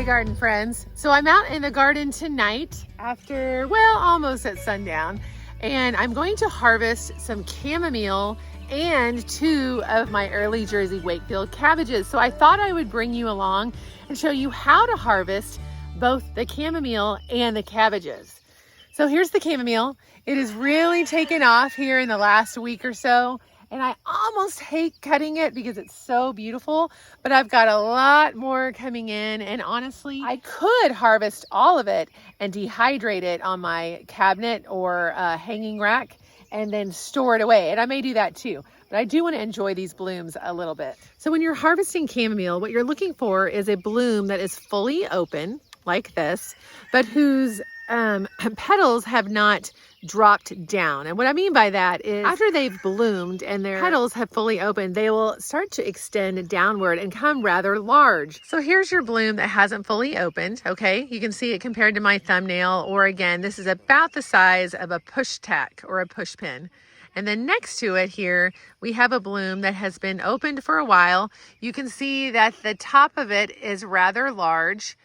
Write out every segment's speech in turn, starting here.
Hey garden friends. So I'm out in the garden tonight after, well, almost at sundown, and I'm going to harvest some chamomile and 2 of my Early Jersey Wakefield cabbages. So I thought I would bring you along and show you how to harvest both the chamomile and the cabbages. So here's the chamomile. It has really taken off here in the last week or so, and I almost hate cutting it because it's so beautiful, but I've got a lot more coming in, and honestly, I could harvest all of it and dehydrate it on my cabinet or hanging rack and then store it away, and I may do that too. But I do want to enjoy these blooms a little bit. So when you're harvesting chamomile, what you're looking for is a bloom that is fully open, like this, but whose petals have not dropped down. And what I mean by that is after they've bloomed and their petals have fully opened, they will start to extend downward and come rather large. So here's your bloom that hasn't fully opened. Okay, you can see it compared to my thumbnail, or again, this is about the size of a push tack or a push pin. And then next to it here, we have a bloom that has been opened for a while. You can see that the top of it is rather large,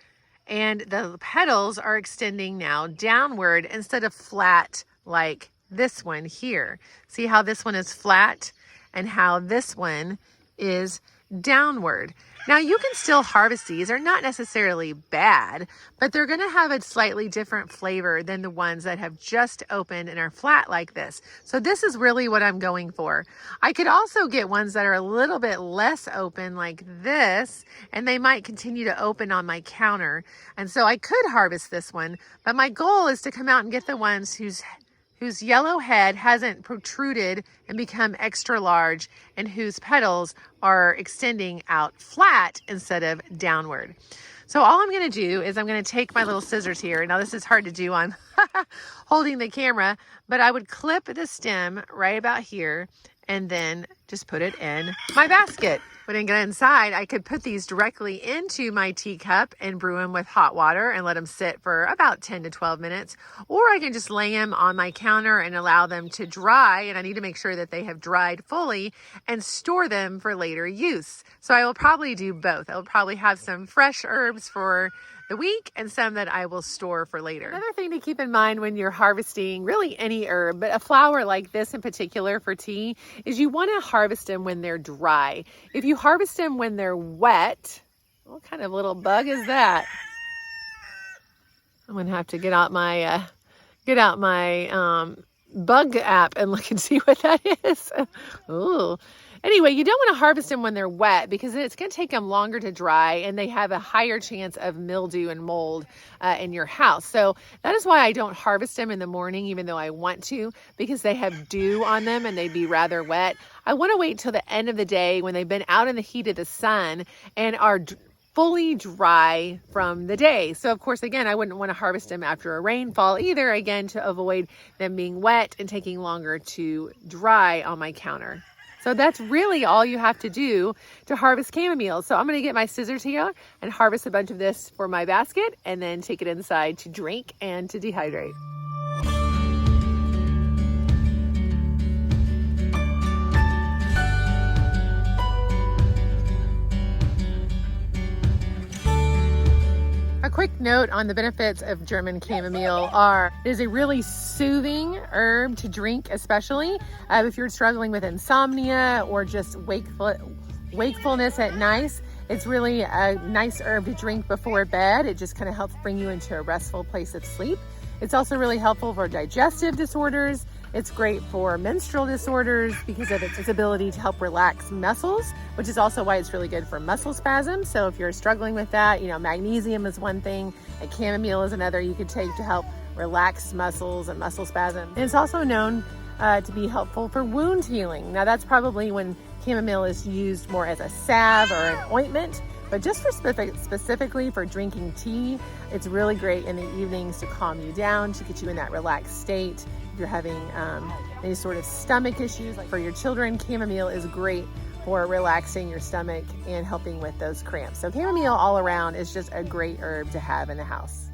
and the petals are extending now downward instead of flat like this one here. See how this one is flat and how this one is downward. Now you can still harvest these. They're not necessarily bad, but they're going to have a slightly different flavor than the ones that have just opened and are flat like this. So this is really what I'm going for. I could also get ones that are a little bit less open like this, and they might continue to open on my counter. And so I could harvest this one, but my goal is to come out and get the ones whose yellow head hasn't protruded and become extra large, and whose petals are extending out flat instead of downward. So all I'm going to do is I'm going to take my little scissors here. Now this is hard to do. I'm holding the camera, but I would clip the stem right about here and then just put it in my basket. When I get inside, I could put these directly into my teacup and brew them with hot water and let them sit for about 10 to 12 minutes. Or I can just lay them on my counter and allow them to dry. And I need to make sure that they have dried fully and store them for later use. So I will probably do both. I will probably have some fresh herbs for the week and some that I will store for later. Another thing to keep in mind when you're harvesting really any herb, but a flower like this in particular for tea, is you want to harvest them when they're dry. If you harvest them when they're wet, what kind of little bug is that? I'm gonna have to get out my bug app and look and see what that is. Ooh. Anyway, you don't want to harvest them when they're wet because it's going to take them longer to dry, and they have a higher chance of mildew and mold in your house. So that is why I don't harvest them in the morning, even though I want to, because they have dew on them and they'd be rather wet. I want to wait till the end of the day when they've been out in the heat of the sun and are fully dry from the day. So of course, again, I wouldn't want to harvest them after a rainfall either, again, to avoid them being wet and taking longer to dry on my counter. So that's really all you have to do to harvest chamomile. So I'm going to get my scissors here and harvest a bunch of this for my basket and then take it inside to drink and to dehydrate. A quick note on the benefits of German chamomile are, it is a really soothing herb to drink, especially if you're struggling with insomnia or just wakefulness at night. It's really a nice herb to drink before bed. It just kind of helps bring you into a restful place of sleep. It's also really helpful for digestive disorders. It's great for menstrual disorders because of its ability to help relax muscles, which is also why it's really good for muscle spasms. So if you're struggling with that, magnesium is one thing, and chamomile is another you could take to help relax muscles and muscle spasms. And it's also known to be helpful for wound healing. Now that's probably when chamomile is used more as a salve or an ointment, but just for specifically for drinking tea, it's really great in the evenings to calm you down, to get you in that relaxed state. If you're having any sort of stomach issues, like for your children, chamomile is great for relaxing your stomach and helping with those cramps. So chamomile all around is just a great herb to have in the house.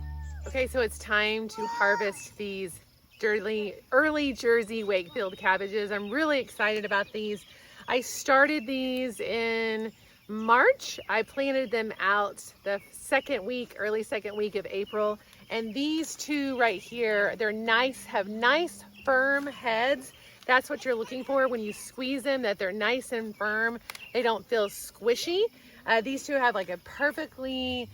Okay, so it's time to harvest these early Jersey Wakefield cabbages. I'm really excited about these. I started these in March. I planted them out the early second week of April. And these two right here, they're nice, have nice firm heads. That's what you're looking for when you squeeze them, that they're nice and firm. They don't feel squishy. These two have like a perfectly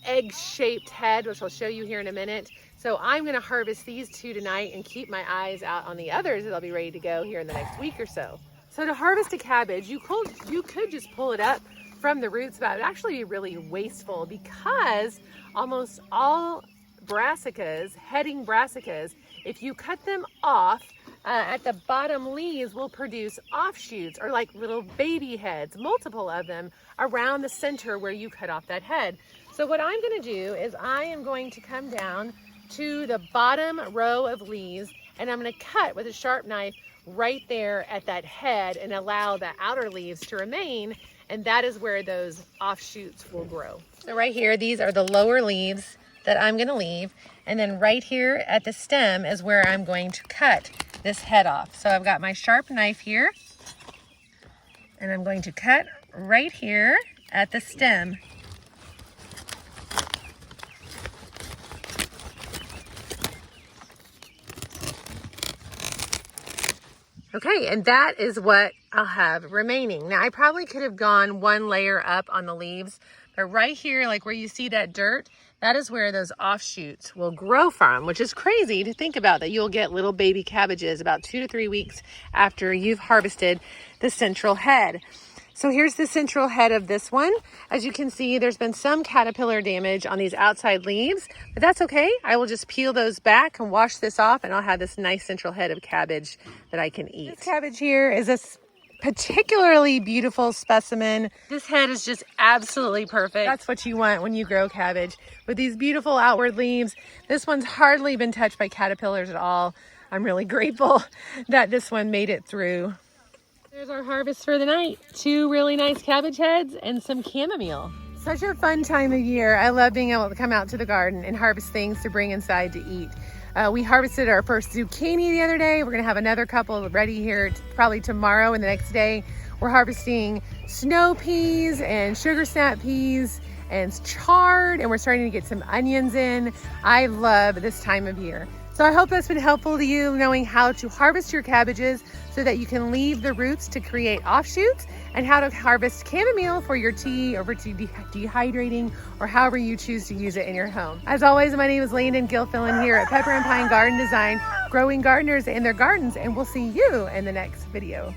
egg-shaped head, which I'll show you here in a minute. So I'm gonna harvest these two tonight and keep my eyes out on the others that'll be ready to go here in the next week or so. So to harvest a cabbage, you could just pull it up from the roots, but it would actually be really wasteful because almost all brassicas, heading brassicas, if you cut them off, at the bottom leaves will produce offshoots or like little baby heads, multiple of them around the center where you cut off that head. So what I'm gonna do is I am going to come down to the bottom row of leaves and I'm gonna cut with a sharp knife right there at that head and allow the outer leaves to remain, and that is where those offshoots will grow. So right here, these are the lower leaves that I'm gonna leave, and then right here at the stem is where I'm going to cut this head off. So I've got my sharp knife here, and I'm going to cut right here at the stem. Okay, and that is what I'll have remaining. Now I probably could have gone one layer up on the leaves, but right here, like where you see that dirt, that is where those offshoots will grow from, which is crazy to think about, that you'll get little baby cabbages about 2 to 3 weeks after you've harvested the central head. So here's the central head of this one. As you can see, there's been some caterpillar damage on these outside leaves, but that's okay. I will just peel those back and wash this off, and I'll have this nice central head of cabbage that I can eat. This cabbage here is a particularly beautiful specimen. This head is just absolutely perfect. That's what you want when you grow cabbage, with these beautiful outward leaves. This one's hardly been touched by caterpillars at all. I'm really grateful that this one made it through. There's our harvest for the night. 2 really nice cabbage heads and some chamomile. Such a fun time of year. I love being able to come out to the garden and harvest things to bring inside to eat. We harvested our first zucchini the other day. We're gonna have another couple ready here probably tomorrow and the next day. We're harvesting snow peas and sugar snap peas and chard, and we're starting to get some onions in. I love this time of year. So I hope that's been helpful to you, knowing how to harvest your cabbages so that you can leave the roots to create offshoots, and how to harvest chamomile for your tea or for dehydrating, or however you choose to use it in your home. As always, my name is Landon Gilfillan here at Pepper and Pine Garden Design, growing gardeners in their gardens, and we'll see you in the next video.